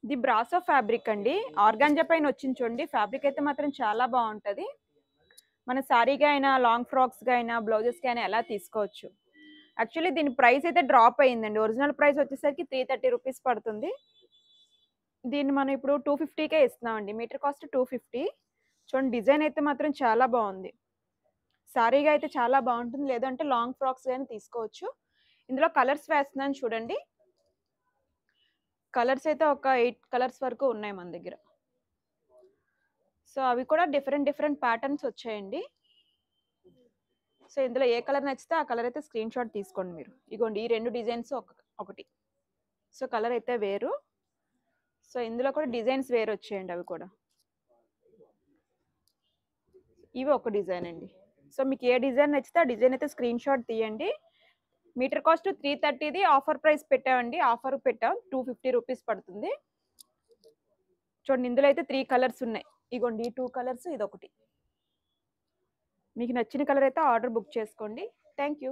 ఇది brasso fabric అండి. Organza పైన వచ్చింది చూడండి. ఫ్యాబ్రిక్ అయితే మాత్రం చాలా బాగుంటుంది. మన సారీగా అయినా లాంగ్ ఫ్రాక్స్గా అయినా బ్లౌజెస్కి అయినా ఎలా తీసుకోవచ్చు. యాక్చువల్లీ దీని ప్రైస్ అయితే డ్రాప్ అయ్యిందండి. ఒరిజినల్ ప్రైస్ వచ్చేసరికి 330 రూపీస్ పడుతుంది. దీన్ని మనం ఇప్పుడు 250కే ఇస్తున్నామండి. Meter cost 250. చూడండి డిజైన్ అయితే మాత్రం చాలా బాగుంది. సారీగా అయితే చాలా బాగుంటుంది. లేదంటే లాంగ్ ఫ్రాక్స్ కానీ తీసుకోవచ్చు. ఇందులో కలర్స్ వేస్తున్నాను చూడండి. కలర్స్ అయితే ఒక 8 కలర్స్ వరకు ఉన్నాయి మన దగ్గర. సో అవి కూడా డిఫరెంట్ డిఫరెంట్ ప్యాటర్న్స్ వచ్చాయండి. సో ఇందులో ఏ కలర్ నచ్చితే ఆ కలర్ అయితే స్క్రీన్ షాట్ తీసుకోండి మీరు. ఇగోండి ఈ 2 డిజైన్స్ ఒకటి. సో కలర్ అయితే వేరు. సో ఇందులో కూడా డిజైన్స్ వేరు వచ్చాయండి అవి కూడా. ఇవి ఒక డిజైన్ అండి. సో మీకు ఏ డిజైన్ నచ్చితే ఆ డిజైన్ అయితే స్క్రీన్ షాట్ తీయండి. మీటర్ కాస్ట్ 330ది ఆఫర్ ప్రైస్ పెట్టామండి. ఆఫర్ పెట్టాం 250 రూపీస్ పడుతుంది. చూడండి ఇందులో అయితే 3 కలర్స్ ఉన్నాయి. ఇగోండి ఈ 2 కలర్స్ ఇదొకటి. మీకు నచ్చిన కలర్ అయితే ఆర్డర్ బుక్ చేసుకోండి. Thank you.